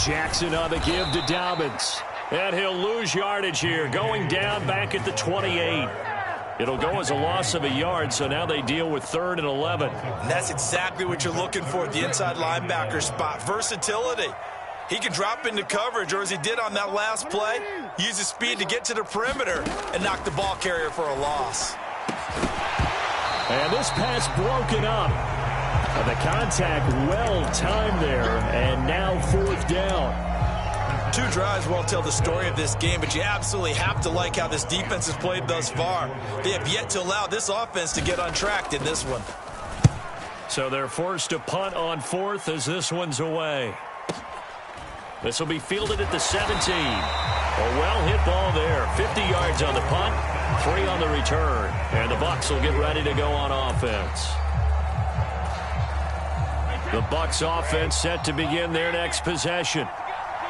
Jackson on the give to Dobbins. And he'll lose yardage here, going down back at the 28. It'll go as a loss of a yard, so now they deal with 3rd and 11. And that's exactly what you're looking for at the inside linebacker spot. Versatility. He can drop into coverage, or as he did on that last play, use his speed to get to the perimeter and knock the ball carrier for a loss. And this pass broken up. The contact well timed there, and now 4th down. 2 drives won't tell the story of this game, but you absolutely have to like how this defense has played thus far. They have yet to allow this offense to get untracked in this one. So they're forced to punt on 4th as this one's away. This will be fielded at the 17. A well-hit ball there. 50 yards on the punt, 3 on the return. And the Bucs will get ready to go on offense. The Bucs offense set to begin their next possession.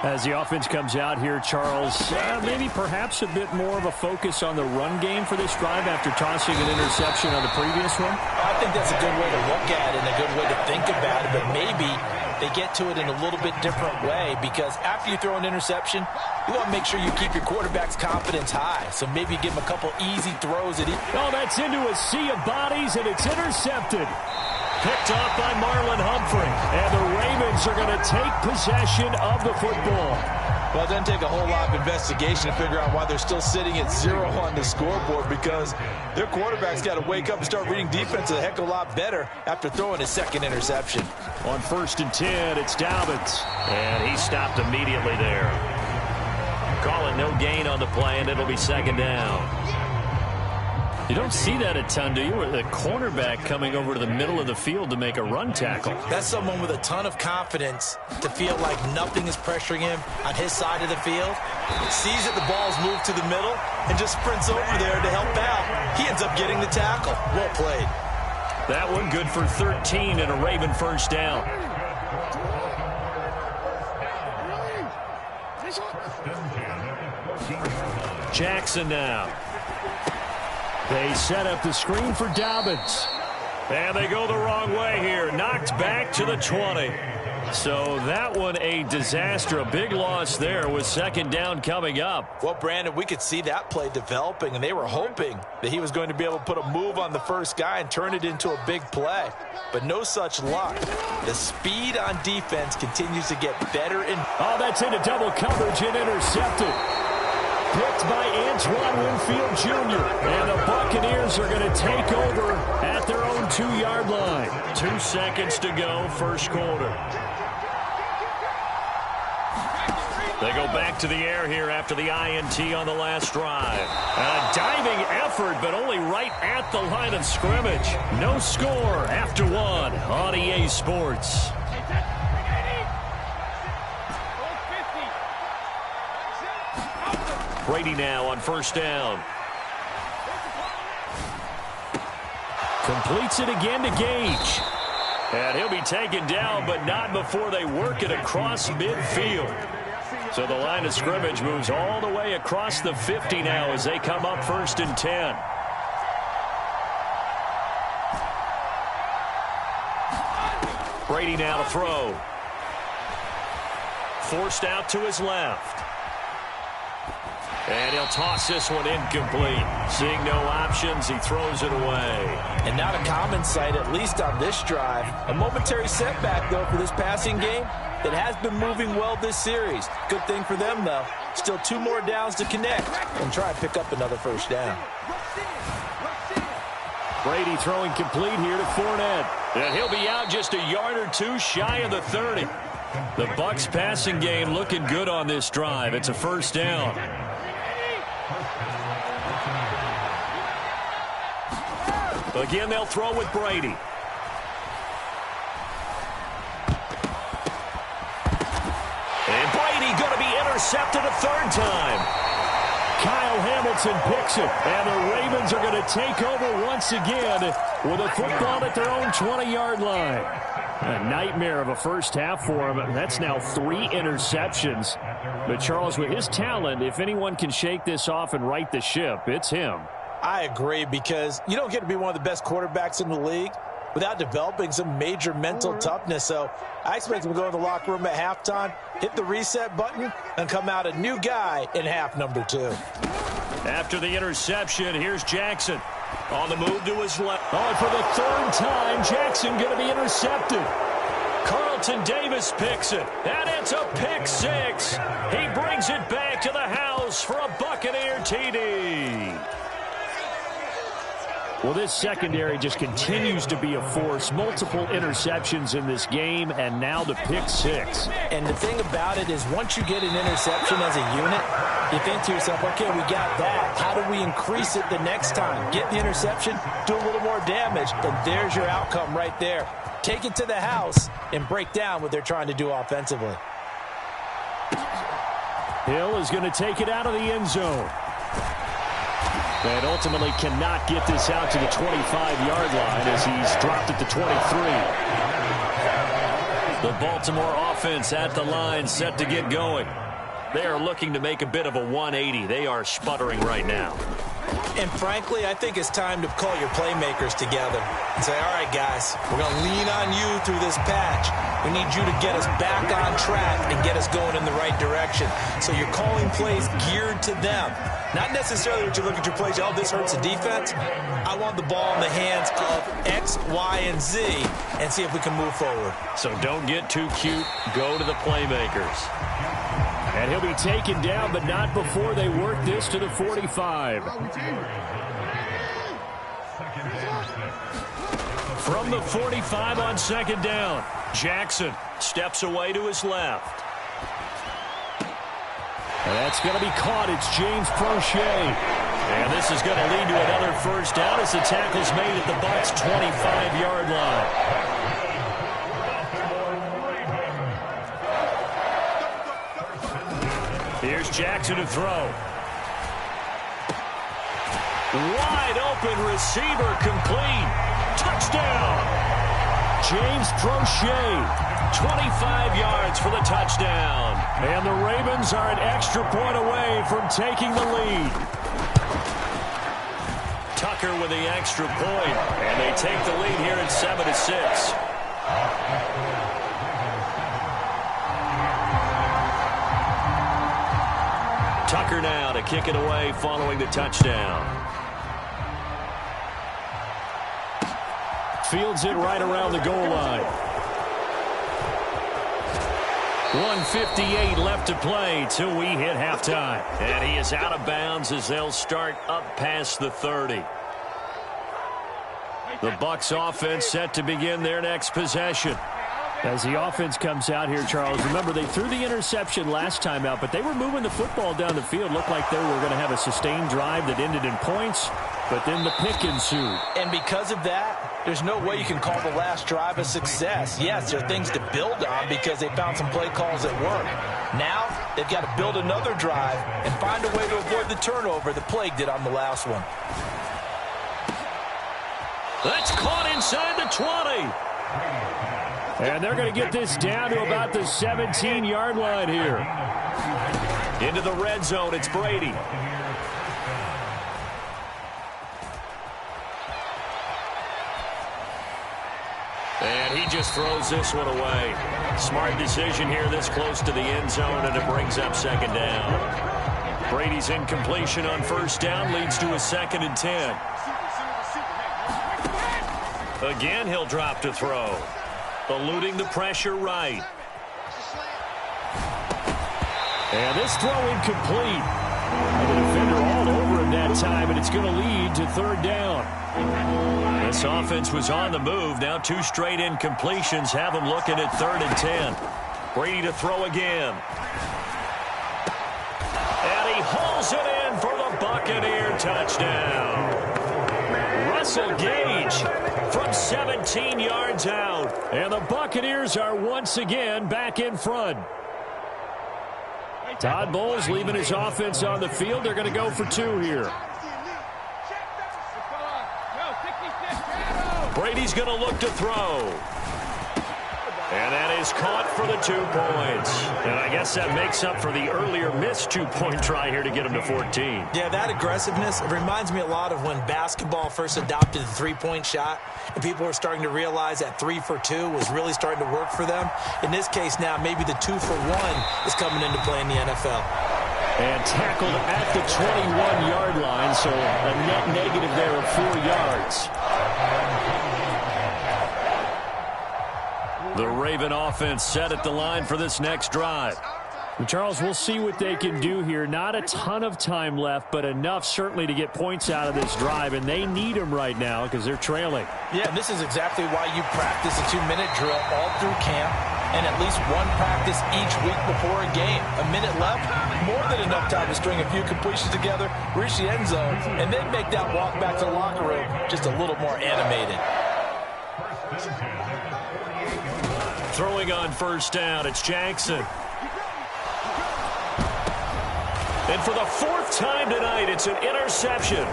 As the offense comes out here, Charles, maybe perhaps a bit more of a focus on the run game for this drive after tossing an interception on the previous one? I think that's a good way to look at it and a good way to think about it, but maybe they get to it in a little bit different way, because after you throw an interception, you want to make sure you keep your quarterback's confidence high. So maybe you give him a couple easy throws. Oh, that's into a sea of bodies, and it's intercepted. Picked off by Marlon Humphrey. And the Ravens are going to take possession of the football. Well, it doesn't take a whole lot of investigation to figure out why they're still sitting at 0 on the scoreboard, because their quarterback's got to wake up and start reading defense a heck of a lot better after throwing his 2nd interception. On 1st and 10, it's Dobbins. And he stopped immediately there. Calling no gain on the play, and it'll be 2nd down. You don't see that a ton, do you? The cornerback coming over to the middle of the field to make a run tackle. That's someone with a ton of confidence to feel like nothing is pressuring him on his side of the field. Sees that the ball's moved to the middle and just sprints over there to help out. He ends up getting the tackle. Well played. That one good for 13 and a Raven 1st down. Jackson now. They set up the screen for Dobbins. And they go the wrong way here. Knocked back to the 20. So that one a disaster. A big loss there with 2nd down coming up. Well, Brandon, we could see that play developing, and they were hoping that he was going to be able to put a move on the first guy and turn it into a big play. But no such luck. The speed on defense continues to get better. Oh, that's into double coverage and intercepted. Picked by Antoine Winfield Jr. And the Buccaneers are going to take over at their own 2-yard line. 2 seconds to go, 1st quarter. They go back to the air here after the INT on the last drive. A diving effort, but only right at the line of scrimmage. No score after 1 on EA Sports. Brady now on 1st down. Completes it again to Gage. And he'll be taken down, but not before they work it across midfield. So the line of scrimmage moves all the way across the 50 now as they come up 1st and 10. Brady now to throw. Forced out to his left. And he'll toss this one incomplete. Seeing no options, he throws it away. And not a common sight, at least on this drive. A momentary setback, though, for this passing game that has been moving well this series. Good thing for them, though. Still 2 more downs to connect and try and pick up another 1st down. Brady throwing complete here to Fournette. And he'll be out just a yard or 2 shy of the 30. The Bucs passing game looking good on this drive. It's a 1st down. Again, they'll throw with Brady. And Brady going to be intercepted a 3rd time. Kyle Hamilton picks it, and the Ravens are going to take over once again with a football at their own 20-yard line. A nightmare of a first half for him. That's now 3 interceptions. But Charles, with his talent, if anyone can shake this off and right the ship, it's him. I agree, because you don't get to be one of the best quarterbacks in the league without developing some major mental toughness. So I expect him to go in the locker room at halftime, hit the reset button, and come out a new guy in half number 2. After the interception, here's Jackson. On the move to his left. Oh, and for the 3rd time, Jackson going to be intercepted. Carlton Davis picks it, and it's a pick 6. He brings it back to the house for a Buccaneer TD. Well, this secondary just continues to be a force. Multiple interceptions in this game, and now the pick 6. And the thing about it is once you get an interception as a unit, you think to yourself, okay, we got that. How do we increase it the next time? Get the interception, do a little more damage, and there's your outcome right there. Take it to the house and break down what they're trying to do offensively. Hill is going to take it out of the end zone. And ultimately cannot get this out to the 25-yard line as he's dropped at the 23. The Baltimore offense at the line, set to get going. They are looking to make a bit of a 180. They are sputtering right now. And frankly, I think it's time to call your playmakers together and say, all right, guys, we're going to lean on you through this patch. We need you to get us back on track and get us going in the right direction. So you're calling plays geared to them. Not necessarily that you look at your plays, oh, this hurts the defense. I want the ball in the hands of X, Y, and Z and see if we can move forward. So don't get too cute. Go to the playmakers. And he'll be taken down, but not before they work this to the 45. From the 45 on 2nd down, Jackson steps away to his left. And that's going to be caught. It's James Prochet. And this is going to lead to another 1st down as the tackle's made at the Bucs' 25-yard line. Here's Jackson to throw. Wide open receiver, complete. Touchdown. James Prochet. 25 yards for the touchdown. And the Ravens are an extra point away from taking the lead. Tucker with the extra point. And they take the lead here at 7-6. Tucker now to kick it away following the touchdown. Fields it right around the goal line. 1:58 left to play till we hit halftime. And he is out of bounds as they'll start up past the 30. The Bucs offense set to begin their next possession. As the offense comes out here, Charles, remember they threw the interception last time out, but they were moving the football down the field. Looked like they were going to have a sustained drive that ended in points, but then the pick ensued. And because of that, there's no way you can call the last drive a success. Yes, there are things to build on because they found some play calls that work. Now, they've got to build another drive and find a way to avoid the turnover that plagued it on the last one. That's caught inside the 20. And they're going to get this down to about the 17-yard line here. Into the red zone, it's Brady. And he just throws this one away. Smart decision here this close to the end zone, and it brings up 2nd down. Brady's incompletion on 1st down leads to a 2nd and 10. Again, he'll drop to throw. Eluding the pressure right. And this throw incomplete. The defender all over him that time, and it's going to lead to 3rd down. This offense was on the move. Now 2 straight incompletions have them looking at 3rd and 10. Brady to throw again. And he hauls it in for the Buccaneer touchdown. Russell Gage from 17 yards out. And the Buccaneers are once again back in front. Todd Bowles leaving his offense on the field. They're going to go for 2 here. Brady's going to look to throw. And that is caught for the 2 points. And I guess that makes up for the earlier missed 2-point try here to get him to 14. Yeah, that aggressiveness, it reminds me a lot of when basketball first adopted the three-point shot, and people were starting to realize that 3 for 2 was really starting to work for them. In this case now, maybe the 2 for 1 is coming into play in the NFL. And tackled at the 21-yard line, so a net negative there of 4 yards. The Raven offense set at the line for this next drive. And Charles, we'll see what they can do here. Not a ton of time left, but enough certainly to get points out of this drive, and they need them right now because they're trailing. Yeah, and this is exactly why you practice a 2-minute drill all through camp and at least one practice each week before a game. A minute left, more than enough time to string a few completions together, reach the end zone, and then make that walk back to the locker room just a little more animated. Throwing on first down, it's Jackson. And for the 4th time tonight, it's an interception.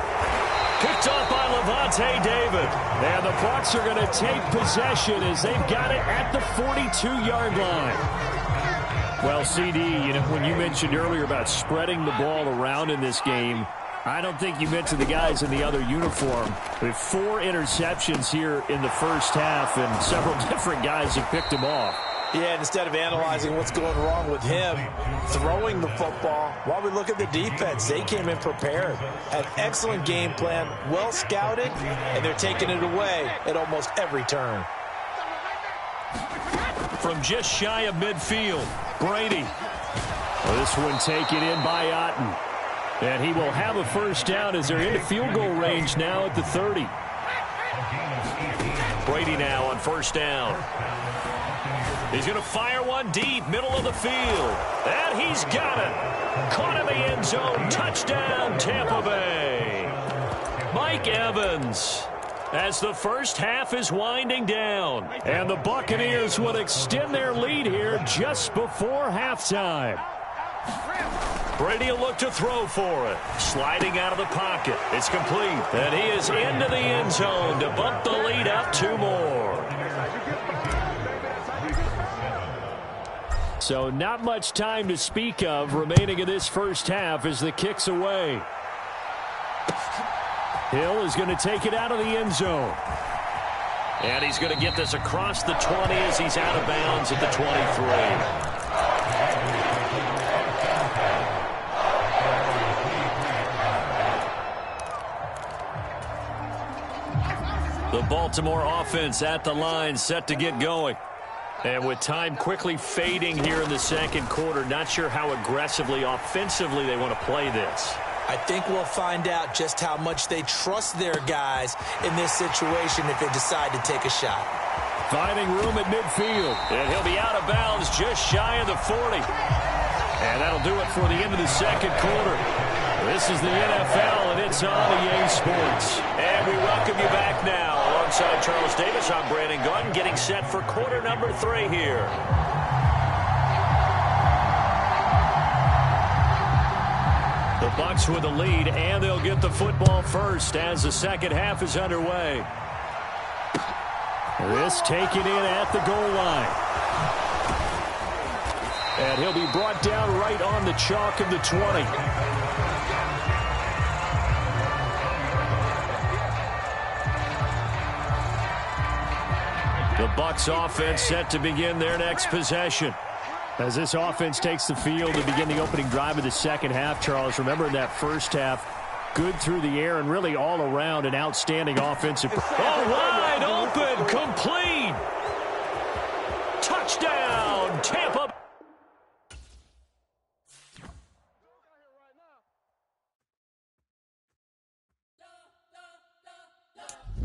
Picked off by Lavonte David. And the Bucs are going to take possession as they've got it at the 42-yard line. Well, CD, you know, when you mentioned earlier about spreading the ball around in this game, I don't think you mentioned the guys in the other uniform. We have 4 interceptions here in the first half, and several different guys have picked them off. Yeah, instead of analyzing what's going wrong with him, throwing the football, while we look at the defense, they came in prepared. Had excellent game plan, well scouted, and they're taking it away at almost every turn. From just shy of midfield, Brady. Well, this one taken in by Otten. And he will have a first down as they're into field goal range now at the 30. Brady now on first down. He's going to fire one deep, middle of the field. And he's got it. Caught in the end zone. Touchdown, Tampa Bay. Mike Evans, as the first half is winding down. And the Buccaneers will extend their lead here just before halftime. Brady will look to throw for it. Sliding out of the pocket. It's complete. And he is into the end zone to bump the lead up 2 more. So not much time to speak of remaining in this first half as the kick's away. Hill is going to take it out of the end zone. And he's going to get this across the 20 as he's out of bounds at the 23. The Baltimore offense at the line, set to get going. And with time quickly fading here in the second quarter, not sure how aggressively, offensively they want to play this. I think we'll find out just how much they trust their guys in this situation if they decide to take a shot. Finding room at midfield. And he'll be out of bounds just shy of the 40. And that'll do it for the end of the second quarter. This is the NFL, and it's on EA Sports. And we welcome you back now. Alongside Charles Davis, I'm Brandon Gaudin, getting set for quarter number 3 here. The Bucs with the lead, and they'll get the football first as the second half is underway. This taken in at the goal line. And he'll be brought down right on the chalk of the 20. The Bucs offense set to begin their next possession. As this offense takes the field to begin the opening drive of the second half, Charles, remember in that first half, good through the air and really all around an outstanding offensive. Oh, wide open, complete. Touchdown, Tampa.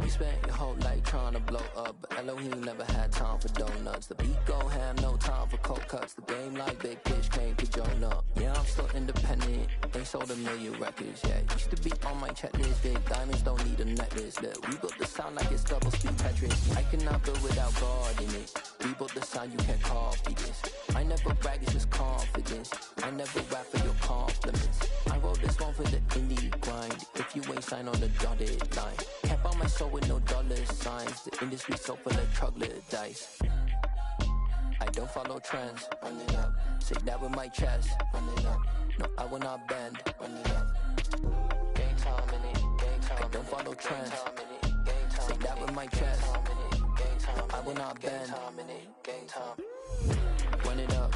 You spent your whole life trying to blow up, but Elohim never had time for donuts. The beat go ham, no time for cold cuts. The game like big pitch came to join up. Yeah, I'm still independent, ain't sold a million records yet. Used to be on my checklist, big diamonds don't need a necklace. Look, we built the sound like it's double speed Tetris. I cannot build without God in it. We built the sound, you can't copy this. I never brag, it's just confidence. I never rap for your compliments. I wrote this one for the indie grind. If you ain't signed on the dotted line, can't buy my soul with no dollar signs. The industry so full of troglodytes. don't follow trends. Run it up. Say that with my chest. Run it up. No, I will not bend. Run it up. Game time in it. Game time. I don't follow trends. Say that with my chest. No, I will not bend. Game time. Run it up.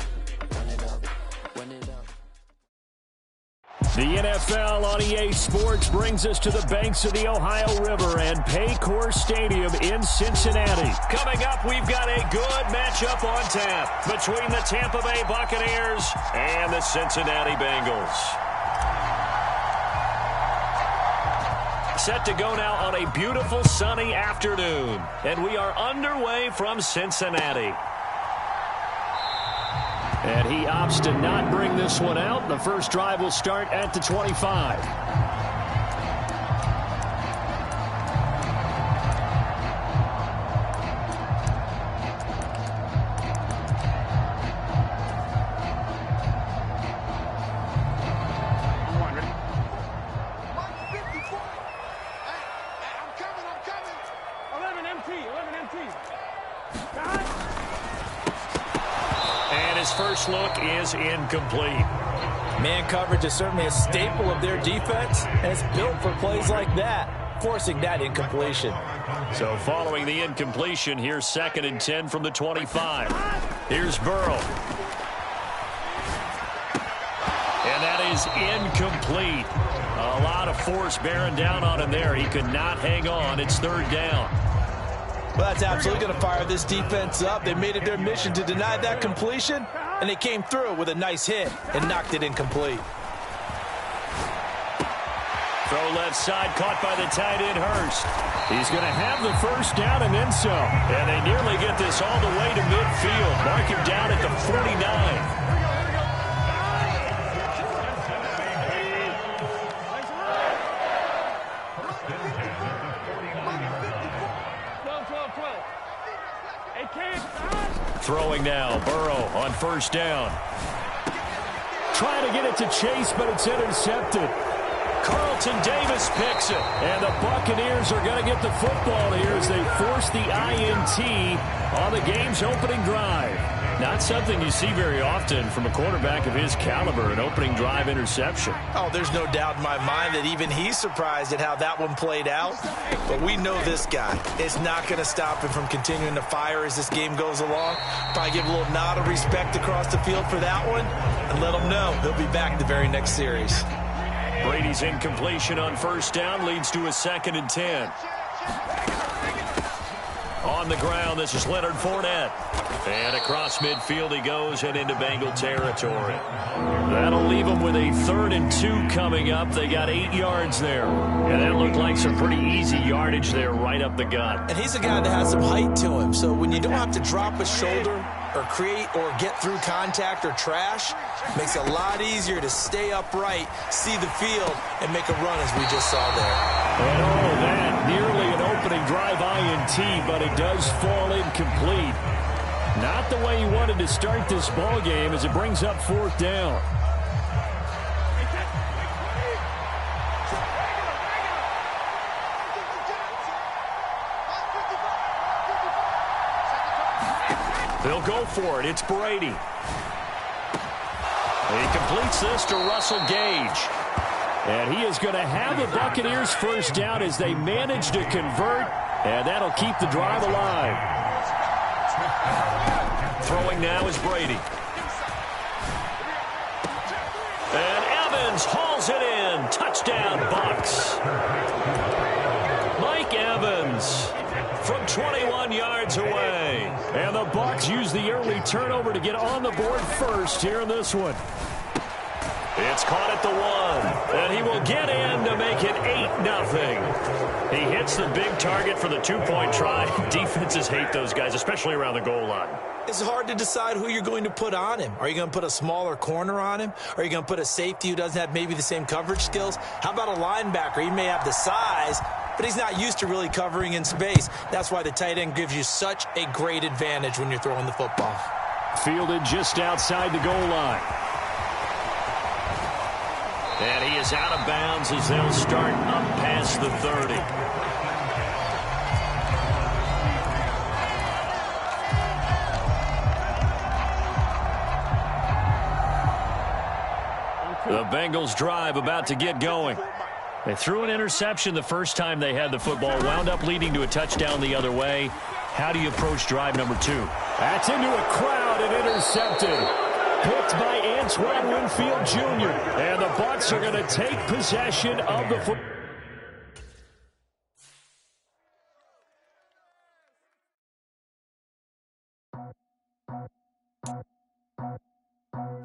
Run it up. Run it up. The NFL on EA Sports brings us to the banks of the Ohio River and Paycor Stadium in Cincinnati. Coming up, we've got a good matchup on tap between the Tampa Bay Buccaneers and the Cincinnati Bengals. Set to go now on a beautiful sunny afternoon, and we are underway from Cincinnati. And he opts to not bring this one out. The first drive will start at the 25. First look is incomplete. Man coverage is certainly a staple of their defense, and it's built for plays like that, forcing that incompletion. So following the incompletion, here's 2nd and 10 from the 25. Here's Burrow. And that is incomplete. A lot of force bearing down on him there. He could not hang on. It's 3rd down. Well, that's absolutely going to fire this defense up. They made it their mission to deny that completion, and they came through with a nice hit and knocked it incomplete. Throw left side, caught by the tight end, Hurst. He's going to have the first down and then some. And they nearly get this all the way to midfield. Mark him down at the 49. Throwing now, Burrow on first down. Trying to get it to Chase, but it's intercepted. Carlton Davis picks it. And the Buccaneers are going to get the football here as they force the INT on the game's opening drive. Not something you see very often from a quarterback of his caliber, an opening drive interception. Oh, there's no doubt in my mind that even he's surprised at how that one played out. But we know this guy is not going to stop him from continuing to fire as this game goes along. Probably give a little nod of respect across the field for that one and let him know he'll be back the very next series. Brady's incompletion on first down leads to a 2nd and 10. On the ground, this is Leonard Fournette. And across midfield he goes and into Bengal territory. That'll leave them with a 3rd and 2 coming up. They got 8 yards there. And that looked like some pretty easy yardage there right up the gut. And he's a guy that has some height to him. So when you don't have to drop a shoulder or create or get through contact or trash, makes it a lot easier to stay upright, see the field, and make a run as we just saw there. And oh, that nearly an opening drive INT, but it does fall incomplete. Not the way he wanted to start this ball game as it brings up 4th down. They'll go for it. It's Brady. He completes this to Russell Gage. And he is going to have the Buccaneers first down as they manage to convert. And that'll keep the drive alive. Throwing now is Brady. And Evans hauls it in. Touchdown, Bucs. Mike Evans from 21 yards away. And the Bucs use the early turnover to get on the board first here in this one. It's caught at the 1, and he will get in to make it 8-0. He hits the big target for the 2-point try. Defenses hate those guys, especially around the goal line. It's hard to decide who you're going to put on him. Are you going to put a smaller corner on him? Are you going to put a safety who doesn't have maybe the same coverage skills? How about a linebacker? He may have the size, but he's not used to really covering in space. That's why the tight end gives you such a great advantage when you're throwing the football. Fielded just outside the goal line. And he is out of bounds as they'll start up past the 30. The Bengals drive about to get going. They threw an interception the first time they had the football, wound up leading to a touchdown the other way. How do you approach drive number 2? That's into a crowd and intercepted. Picked by Antoine Winfield Jr. And the Bucs are going to take possession of the football.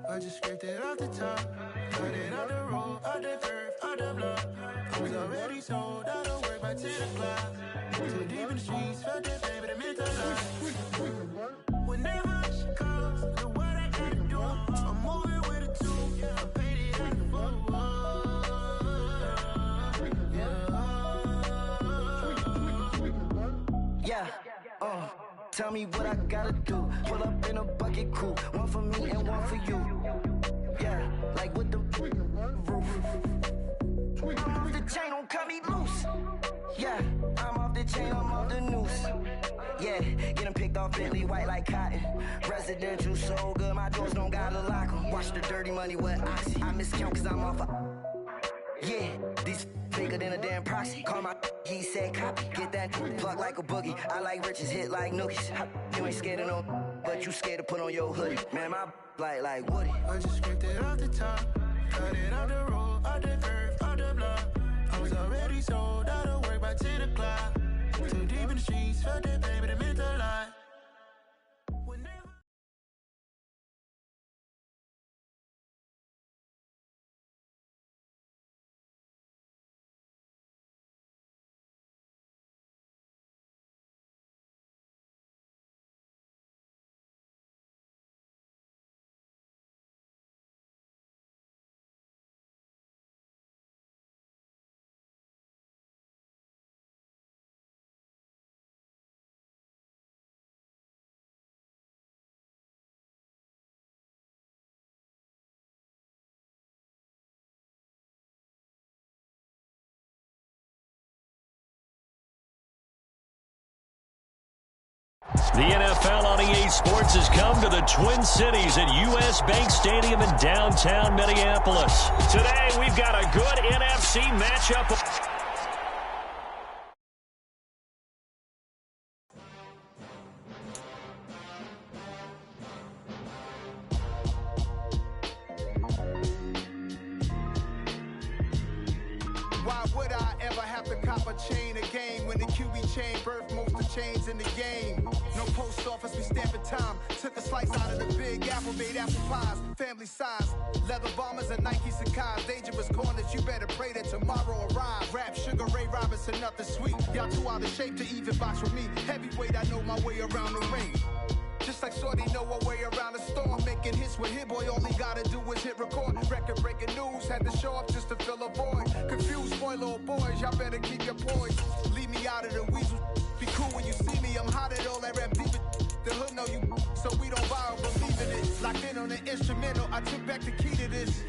I just scraped it off the top, cut it out the road, out the curve, out the block. I was already sold, I don't work by 10 o'clock. Too deep in the streets, felt that baby, that meant a lot. Whenever she calls, the what I gotta do, I'm moving with a 2, I'm paid at the Yeah, tell me what I gotta do. Pull up in a bucket crew, one for me and one for you. Yeah, like with the roof. I'm off the chain, don't cut me loose. Yeah, I'm off the chain, I'm off the noose. Yeah, get them picked off Bentley, white like cotton. Residential so good, my doors don't gotta lock 'em. Watch the dirty money with oxy. I miscount cause I'm off yeah, these bigger than a damn proxy. Call my he said copy. Get that plug like a boogie. I like riches, hit like nookies. You ain't scared of no, but you scared to put on your hoodie. Man, my like Woody. I just scraped it off the top, cut it out the road, out the curve, out the block. I was already sold, out of work by 10 o'clock. Too deep in the streets, felt that baby, that meant a lot. The NFL on EA Sports has come to the Twin Cities at U.S. Bank Stadium in downtown Minneapolis. Today, we've got a good NFC matchup. Why would I ever have to cop a chain a game when the QB chain birthed most of chains in the game? No post office, we stamping time. Took a slice out of the big apple, made apple pies, family size. Leather bombers and Nike Sacai's. Dangerous corners, you better pray that tomorrow arrives. Rap, Sugar Ray Robinson, nothing sweet. Y'all too out of shape to even box with me. Heavyweight, I know my way around the ring. Just like Shorty know her way around the storm. Making hits with Hit Boy, all he gotta do is hit record. Record breaking news, had to show up just to fill a void. Confused boy, little boys, y'all better keep your poise. Leave me out of the weasel. Be cool when you see me, I'm hot at all that rap deep. The hood know you, so we don't borrow, believe in it. Locked in on the instrumental, I took back the key to this.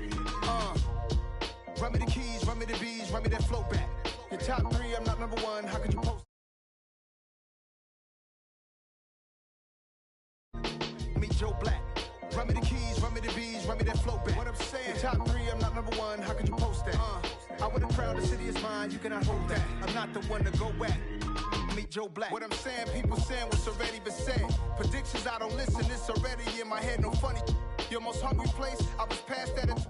Run me the keys, run me the bees, run me that flow back. Your top 3, I'm not number 1, how could you post? Joe Black. Run me the keys, run me the bees, run me that flow back. What I'm saying, the top 3, I'm not number 1, how could you post that? I would've crowned the city is mine, you cannot hold that. I'm not the one to go at. Meet Joe Black. What I'm saying, people saying what's already been said. Predictions, I don't listen, it's already in my head, no funny. Your most hungry place, I was past that.